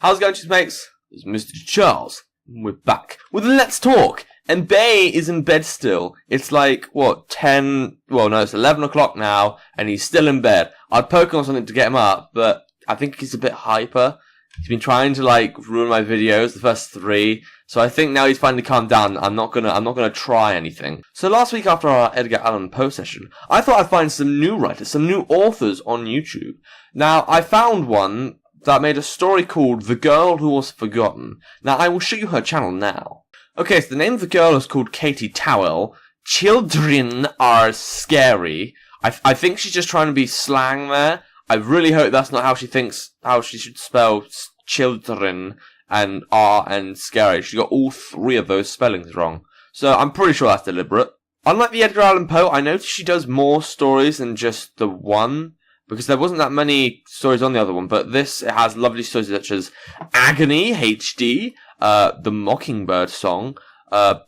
How's it going, mates? It's Mr. Charles. We're back with Let's Talk. And Bay is in bed still. It's like, what, 10... Well, no, it's 11 o'clock now, and he's still in bed. I'd poke on something to get him up, but I think he's a bit hyper. He's been trying to, like, ruin my videos, the first 3. So I think now he's finally calmed down. I'm not gonna try anything. So last week after our Edgar Allan Poe session, I thought I'd find some new writers, some new authors on YouTube. Now, I found one that made a story called The Girl Who Was Forgotten. Now, I will show you her channel now. Okay, so the name of the girl is called Katie Towell. Children are scary. I think she's just trying to be slang there. I really hope that's not how she thinks, how she should spell children and R and scary. She got all 3 of those spellings wrong. So I'm pretty sure that's deliberate. Unlike the Edgar Allan Poe, I noticed she does more stories than just the one, because there wasn't that many stories on the other one, but this, it has lovely stories such as Agony, HD, The Mockingbird Song,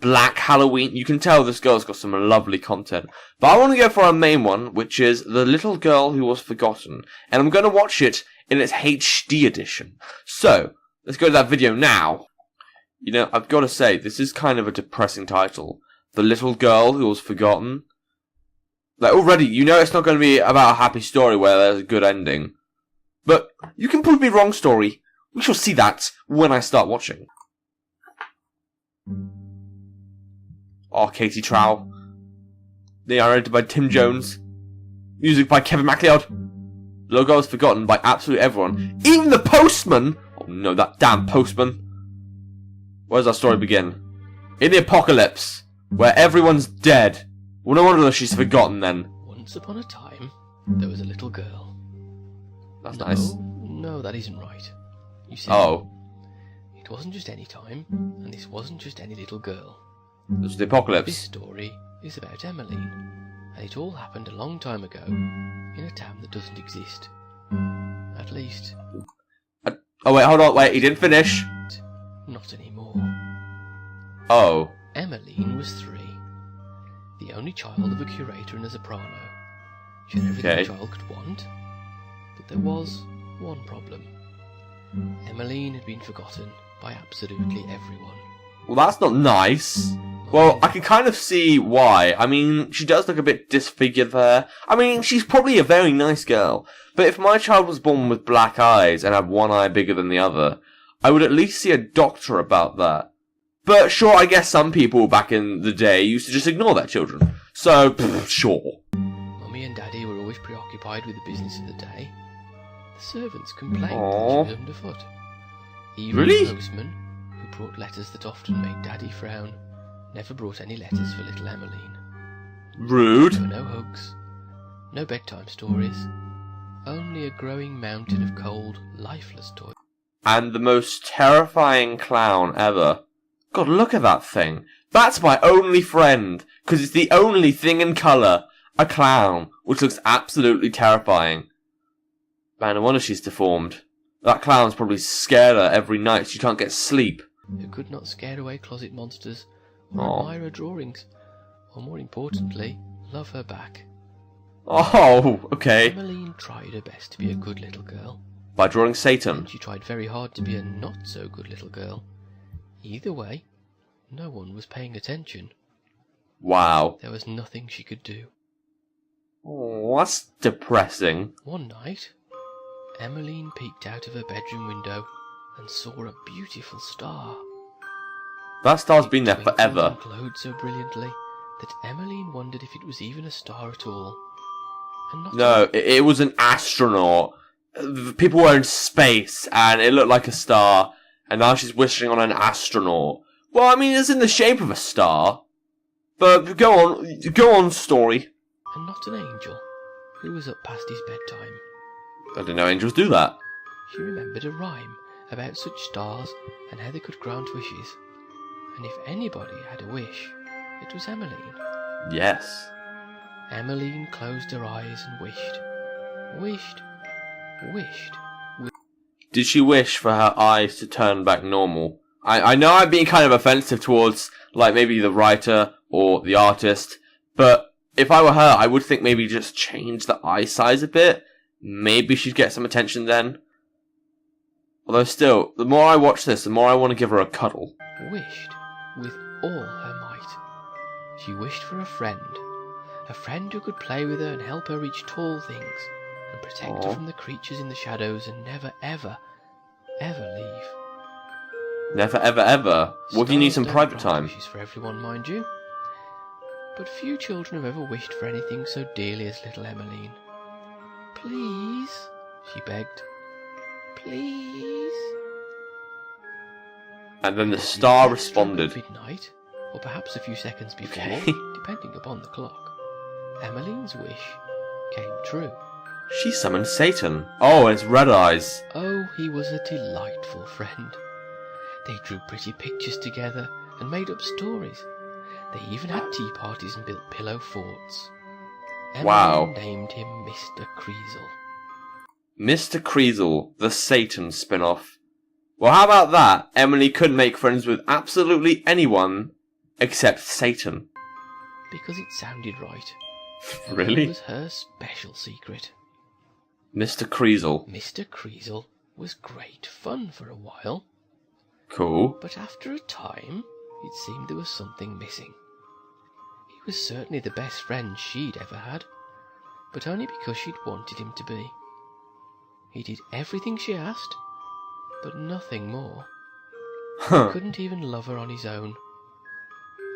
Black Halloween. You can tell this girl's got some lovely content. But I want to go for our main one, which is The Little Girl Who Was Forgotten. And I'm going to watch it in its HD edition. So, let's go to that video now. You know, I've got to say, this is kind of a depressing title. The Little Girl Who Was Forgotten. Like, already, you know it's not going to be about a happy story where there's a good ending. But you can prove me wrong, story. We shall see that when I start watching. Oh, Katie Trowell. They are edited by Tim Jones. Music by Kevin MacLeod. The logo is forgotten by absolutely everyone. Even the postman! Oh no, that damn postman. Where does our story begin? In the apocalypse, where everyone's dead. Well, no wonder she's forgotten then. Once upon a time, there was a little girl. That's nice. No, that isn't right. You see, it wasn't just any time, and this wasn't just any little girl. This was the apocalypse. This story is about Emmeline, and it all happened a long time ago, in a town that doesn't exist. At least... Oh wait, hold on, wait, he didn't finish. Not anymore. Oh. Emmeline was 3. The only child of a curator and a soprano. She had everything a child could want, but there was one problem. Emmeline had been forgotten by absolutely everyone. Well, that's not nice. Well, I can kind of see why. I mean, she does look a bit disfigured there. I mean, she's probably a very nice girl. But if my child was born with black eyes and had one eye bigger than the other, I would at least see a doctor about that. But sure, I guess some people back in the day used to just ignore their children. So, sure. Mummy and Daddy were always preoccupied with the business of the day. The servants complained that she was underfoot. Even the postman, who brought letters that often made Daddy frown, never brought any letters for little Emmeline. Rude. There were no hugs, no bedtime stories, only a growing mountain of cold, lifeless toys. And the most terrifying clown ever. God, look at that thing. That's my only friend, because it's the only thing in colour. A clown, which looks absolutely terrifying. Man, no wonder she's deformed. That clown's probably scared her every night. She can't get sleep. Who could not scare away closet monsters, or admire her drawings, or more importantly, love her back. Oh, okay. Emmeline tried her best to be a good little girl. By drawing Satan. And she tried very hard to be a not-so-good little girl. Either way, no one was paying attention. Wow. There was nothing she could do. Oh, that's depressing. One night, Emmeline peeked out of her bedroom window and saw a beautiful star. That star's been there forever. It glowed so brilliantly that Emmeline wondered if it was even a star at all. And not no, it was an astronaut. People were in space, and it looked like a star. And now she's wishing on an astronaut. Well, I mean, it's in the shape of a star. But go on, story. And not an angel, who was up past his bedtime. I didn't know angels do that. She remembered a rhyme about such stars and how they could grant wishes. And if anybody had a wish, it was Emmeline. Yes. Emmeline closed her eyes and wished. Did she wish for her eyes to turn back normal? I know I'm being kind of offensive towards, like, maybe the writer or the artist, but if I were her, I would think maybe just change the eye size a bit. Maybe she'd get some attention then. Although still, the more I watch this, the more I want to give her a cuddle. Wished with all her might. She wished for a friend who could play with her and help her reach tall things, and protect her from the creatures in the shadows, and never, ever, ever leave. Never, ever, ever. What do you need some private time? Wishes for everyone, mind you. But few children have ever wished for anything so dearly as little Emmeline. Please, she begged. Please. And then the star responded. Midnight, or perhaps a few seconds before, depending upon the clock, Emmeline's wish came true. She summoned Satan. Oh, and it's red eyes. Oh, he was a delightful friend. They drew pretty pictures together and made up stories. They even had tea parties and built pillow forts. Emmeline named him Mr. Creasle. Mr. Creasle, the Satan spin-off. Well, how about that? Emily couldn't make friends with absolutely anyone except Satan. Because it sounded right. Really? It was her special secret. Mr. Creasle. Mr. Creasle was great fun for a while. Cool. But after a time, it seemed there was something missing. He was certainly the best friend she'd ever had, but only because she'd wanted him to be. He did everything she asked, but nothing more. He couldn't even love her on his own.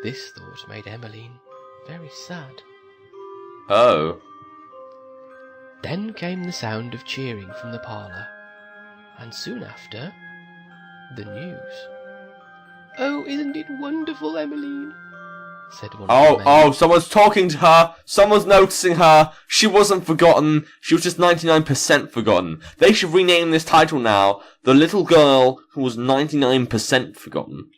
This thought made Emmeline very sad. Oh. Then came the sound of cheering from the parlour, and soon after, the news. "Oh, isn't it wonderful, Emmeline?" said one of the maids. Oh, someone's talking to her. Someone's noticing her. She wasn't forgotten. She was just 99% forgotten. They should rename this title now, The Little Girl Who Was 99% Forgotten.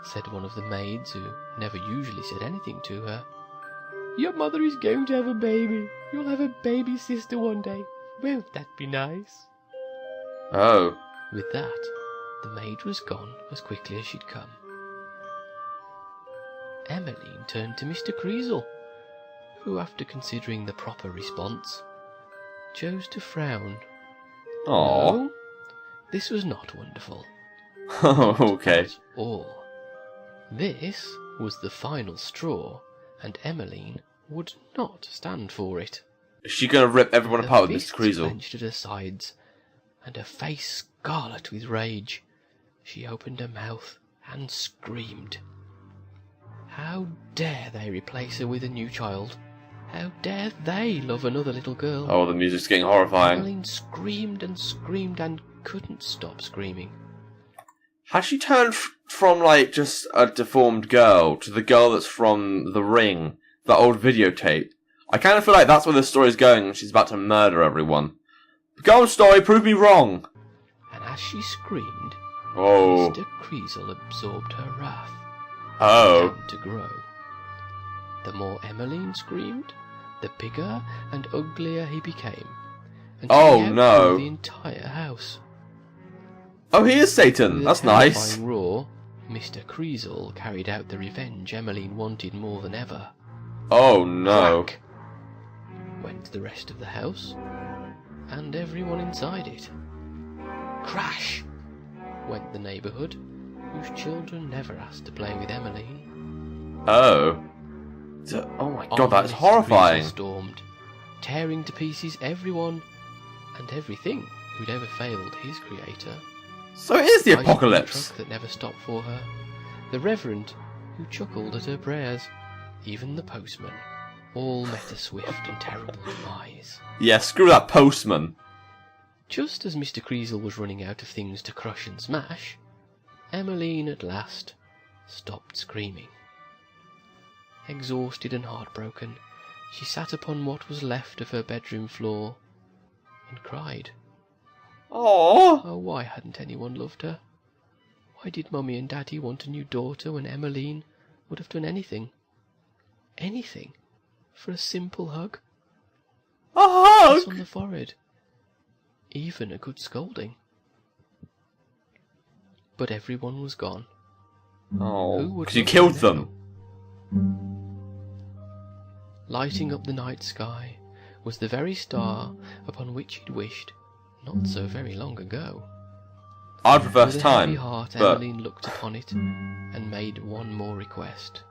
Said one of the maids, who never usually said anything to her. "Your mother is going to have a baby. You'll have a baby sister one day. Won't that be nice?" Oh. With that, the maid was gone as quickly as she'd come. Emmeline turned to Mr. Creasle, who, after considering the proper response, chose to frown. Aww. No, this was not wonderful. Oh, okay. At all. This was the final straw, and Emmeline would not stand for it. Is she going to rip everyone apart with Mr. Fists Creasle? clenched at her sides, and her face scarlet with rage, she opened her mouth and screamed. How dare they replace her with a new child? How dare they love another little girl? Oh, the music's getting horrifying. Emmeline screamed and screamed and couldn't stop screaming. Has she turned from, like, just a deformed girl to the girl that's from The Ring, that old videotape? I kind of feel like that's where the story's going, and she's about to murder everyone. Go on, story, prove me wrong! And as she screamed, Oh. Mr. Creasle absorbed her wrath. Oh. Began to grow. The more Emmeline screamed, the bigger and uglier he became. And Oh, he no. outgrew the entire house. Oh, he is Satan. With That's a nice. terrifying roar, Mr. Creasle carried out the revenge Emmeline wanted more than ever. Oh, no. Crack went the rest of the house, and everyone inside it. Crash went the neighbourhood, whose children never asked to play with Emmeline. Oh. Oh my god, that's Mr. horrifying. Creasle stormed, tearing to pieces everyone and everything who'd ever failed his creator. So it is the Ice cream apocalypse. truck that never stopped for her, the reverend who chuckled at her prayers, even the postman, all met a swift and terrible demise. Yeah, screw that postman. Just as Mr. Creasle was running out of things to crush and smash, Emmeline at last stopped screaming. Exhausted and heartbroken, she sat upon what was left of her bedroom floor and cried. Aww. Oh, why hadn't anyone loved her? Why did Mummy and Daddy want a new daughter when Emmeline would have done anything, for a simple hug? A hug? Kiss on the forehead, even a good scolding. But everyone was gone. Oh, because you killed them. Lighting up the night sky was the very star upon which he'd wished not so very long ago. I'd reverse With a time. heavy heart, but Emmeline looked upon it and made one more request.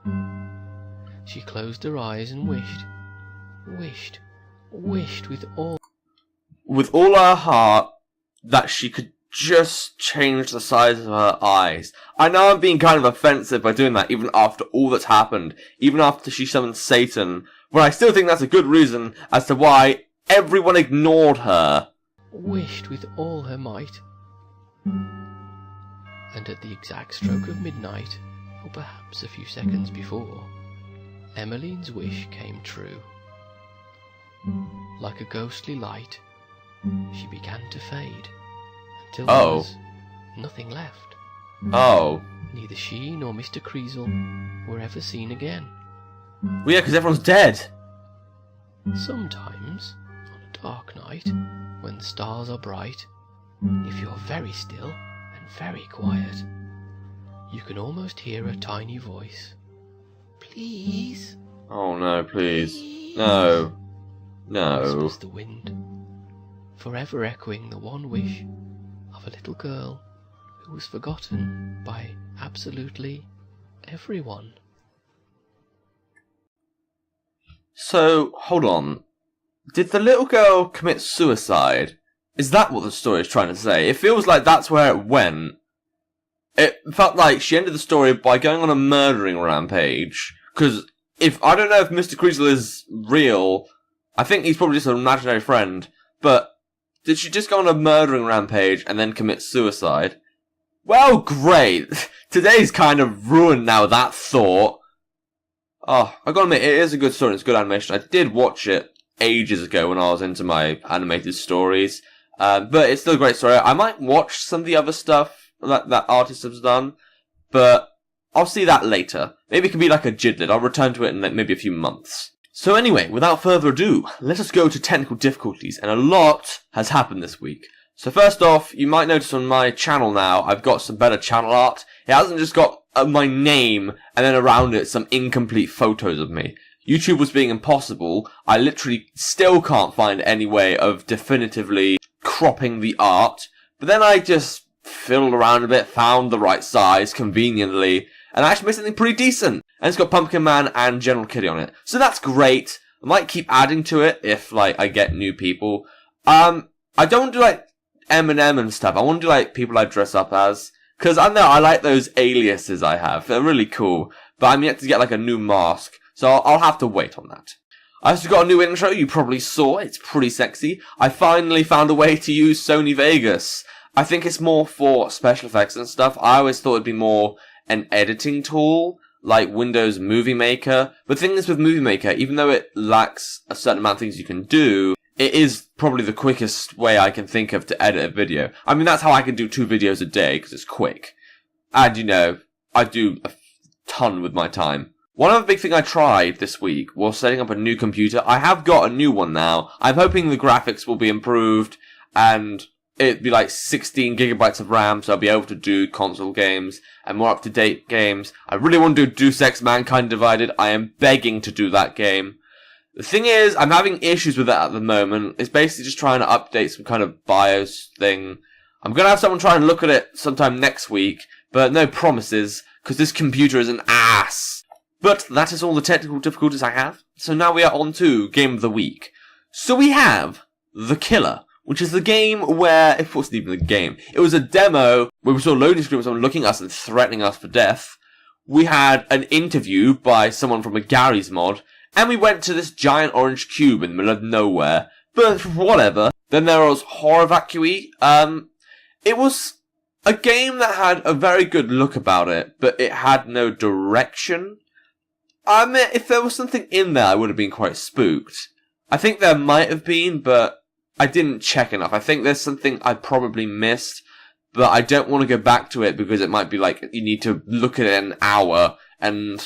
She closed her eyes and wished with all her heart that she could just change the size of her eyes. I know I'm being kind of offensive by doing that, even after all that's happened, even after she summoned Satan, but I still think that's a good reason as to why everyone ignored her. Wished with all her might. And at the exact stroke of midnight, or perhaps a few seconds before, Emmeline's wish came true. Like a ghostly light, she began to fade, until there was nothing left. Oh. Neither she nor Mr. Kreisel were ever seen again. Well, yeah, because everyone's dead. Sometimes, on a dark night, when the stars are bright, if you're very still and very quiet, you can almost hear a tiny voice. Please? Oh no, please. No. No. Whispers the wind, forever echoing the one wish of a little girl who was forgotten by absolutely everyone. So, hold on. Did the little girl commit suicide? Is that what the story is trying to say? It feels like that's where it went. It felt like she ended the story by going on a murdering rampage. Because I don't know if Mr. Kreisel is real. I think he's probably just an imaginary friend. But did she just go on a murdering rampage and then commit suicide? Well, great. Today's kind of ruined now, that thought. Oh, I gotta admit, it is a good story. It's good animation. I did watch it ages ago when I was into my animated stories. But it's still a great story. I might watch some of the other stuff that artist has done. But I'll see that later. Maybe it can be like a Jidlet. I'll return to it in maybe a few months. So anyway, without further ado, let us go to technical difficulties. And a lot has happened this week. So first off, you might notice on my channel now, I've got some better channel art. It hasn't just got my name and then around it some incomplete photos of me. YouTube was being impossible. I literally still can't find any way of definitively cropping the art. But then I just fiddled around a bit, found the right size conveniently, and I actually made something pretty decent. And it's got Pumpkin Man and General Kitty on it. So that's great. I might keep adding to it if, I get new people. I don't want to do, Eminem and stuff. I want to do, people I dress up as. Because I know I like those aliases I have. They're really cool. But I'm yet to get, a new mask. So I'll have to wait on that. I also got a new intro. You probably saw. It's pretty sexy. I finally found a way to use Sony Vegas. I think it's more for special effects and stuff. I always thought it'd be more an editing tool, like Windows Movie Maker. But the thing is with Movie Maker, even though it lacks a certain amount of things you can do, it is probably the quickest way I can think of to edit a video. I mean, that's how I can do 2 videos a day, because it's quick. And, I do a ton with my time. One other big thing I tried this week was setting up a new computer. I have got a new one now. I'm hoping the graphics will be improved, and it'd be 16 gigabytes of RAM, so I'll be able to do console games and more up-to-date games. I really want to do Deus Ex Mankind Divided. I am begging to do that game. The thing is, I'm having issues with that at the moment. It's basically just trying to update some kind of BIOS thing. I'm going to have someone try and look at it sometime next week, but no promises, because this computer is an ass. But that is all the technical difficulties I have. So now we are on to Game of the Week. So we have The Killer, which is the game where, it wasn't even a game, it was a demo where we saw loading screen with someone looking at us and threatening us for death. We had an interview by someone from a Gary's mod, and we went to this giant orange cube in the middle of nowhere. But whatever. Then there was Horror Evacuee. It was a game that had a very good look about it, but it had no direction. I mean, if there was something in there, I would have been quite spooked. I think there might have been, but I didn't check enough. I think there's something I probably missed, but I don't want to go back to it because it might be you need to look at it an hour, and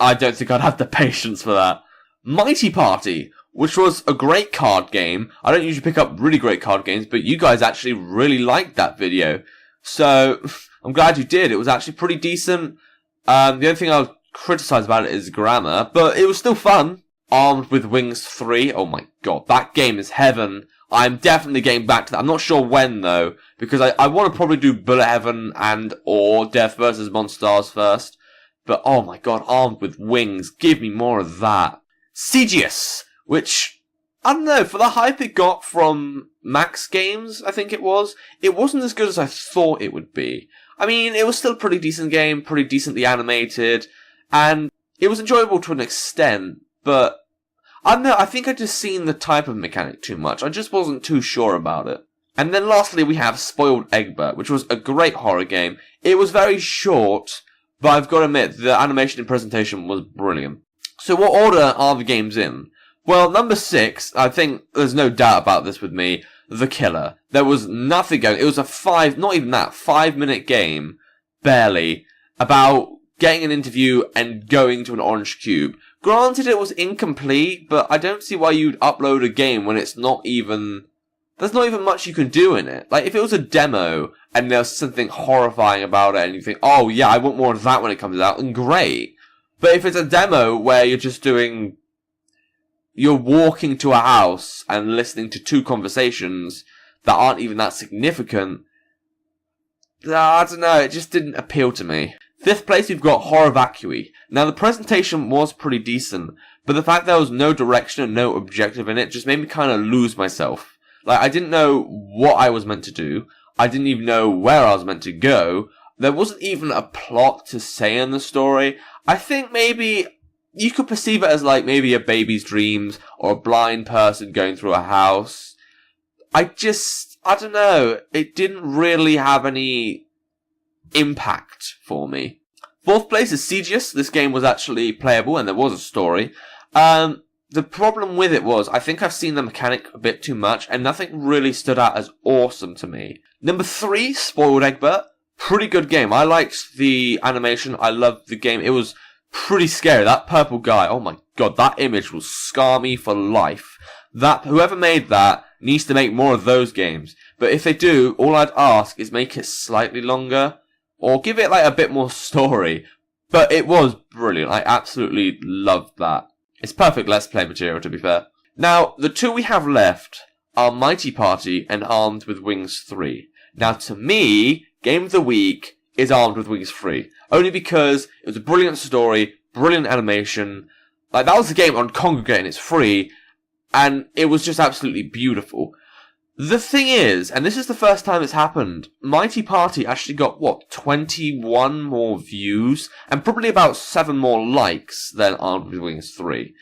I don't think I'd have the patience for that. Mighty Party, which was a great card game. I don't usually pick up really great card games, but you guys actually really liked that video. So, I'm glad you did. It was actually pretty decent. The only thing I'll criticize about it is grammar, but it was still fun. Armed with Wings 3, oh my god, that game is heaven. I'm definitely getting back to that. I'm not sure when, though, because I want to probably do Bullet Heaven or Death vs. Monstars first. But, oh my god, Armed with Wings, give me more of that. Sidious, which, I don't know, for the hype it got from Max Games, I think it wasn't as good as I thought it would be. I mean, it was still a pretty decent game, pretty decently animated, and it was enjoyable to an extent, but I don't know, I think I'd just seen the type of mechanic too much. I just wasn't too sure about it. And then lastly we have Spoiled Egbert, which was a great horror game. It was very short, but I've got to admit, the animation and presentation was brilliant. So what order are the games in? Well, number 6, I think there's no doubt about this with me, The Killer. There was nothing going. It was a 5-minute game, barely, about getting an interview and going to an orange cube. Granted, it was incomplete, but I don't see why you'd upload a game when there's not even much you can do in it. Like, if it was a demo, and there's something horrifying about it, and you think, oh yeah, I want more of that when it comes out, then great. But if it's a demo where you're walking to a house and listening to 2 conversations that aren't even that significant, I don't know, it just didn't appeal to me. 5th place, we've got Horror Vacui. Now, the presentation was pretty decent, but the fact there was no direction and no objective in it just made me kind of lose myself. Like, I didn't know what I was meant to do. I didn't even know where I was meant to go. There wasn't even a plot to say in the story. I think maybe you could perceive it as like maybe a baby's dreams or a blind person going through a house. I don't know. It didn't really have any impact for me. 4th place is Sidious. This game was actually playable and there was a story. The problem with it was, I think I've seen the mechanic a bit too much and nothing really stood out as awesome to me. Number 3, Spoiled Egbert. Pretty good game. I liked the animation. I loved the game. It was pretty scary. That purple guy, oh my god, that image will scar me for life. Whoever made that needs to make more of those games. But if they do, all I'd ask is make it slightly longer, or give it like a bit more story. But it was brilliant. I absolutely loved that. It's perfect Let's Play material, to be fair. Now, the 2 we have left are Mighty Party and Armed with Wings 3. Now, to me, Game of the Week is Armed with Wings 3. Only because it was a brilliant story, brilliant animation. Like, that was the game on Congregate and it's free, and it was just absolutely beautiful. The thing is, and this is the first time it's happened, Mighty Party actually got, 21 more views, and probably about 7 more likes than Armed with Wings 3.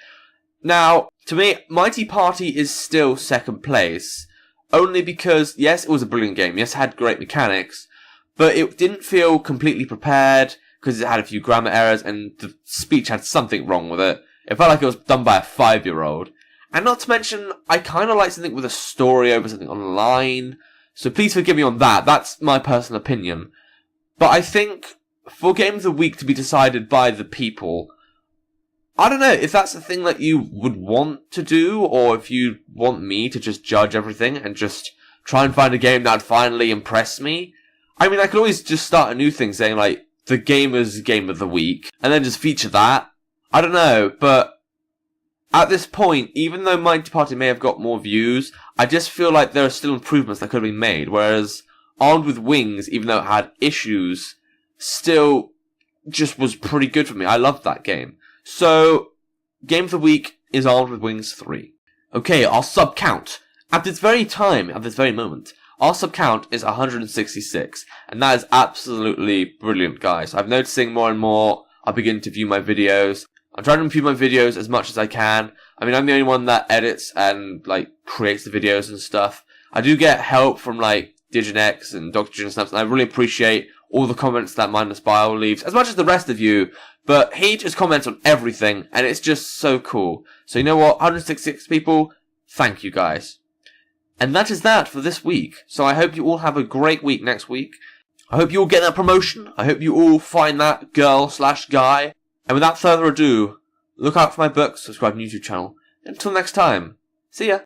Now, to me, Mighty Party is still 2nd place, only because, yes, it was a brilliant game, yes, it had great mechanics, but it didn't feel completely prepared, because it had a few grammar errors, and the speech had something wrong with it. It felt like it was done by a 5-year-old. And not to mention, I kind of like something with a story over something online. So please forgive me on that. That's my personal opinion. But I think for Game of the Week to be decided by the people, I don't know if that's the thing that you would want to do, or if you want me to just judge everything and just try and find a game that would finally impress me. I mean, I could always just start a new thing saying, like, the Gamer's Game of the Week, and then just feature that. I don't know, but at this point, even though Mighty Party may have got more views, I just feel like there are still improvements that could have been made, whereas Armed with Wings, even though it had issues, still just was pretty good for me. I loved that game. So, Game of the Week is Armed with Wings 3. Okay, our sub count. At this very moment, our sub count is 166, and that is absolutely brilliant, guys. I'm noticing more and more I begin to view my videos. I'm trying to review my videos as much as I can. I mean, I'm the only one that edits and, like, creates the videos and stuff. I do get help from, like, Diginex and Dr. Jin and stuff, and I really appreciate all the comments that Mindless Bile leaves, as much as the rest of you, but he just comments on everything, and it's just so cool. So you know what, 166 people, thank you guys. And that is that for this week. So I hope you all have a great week next week. I hope you all get that promotion. I hope you all find that girl/guy. And without further ado, look out for my books, subscribe to my YouTube channel. Until next time, see ya!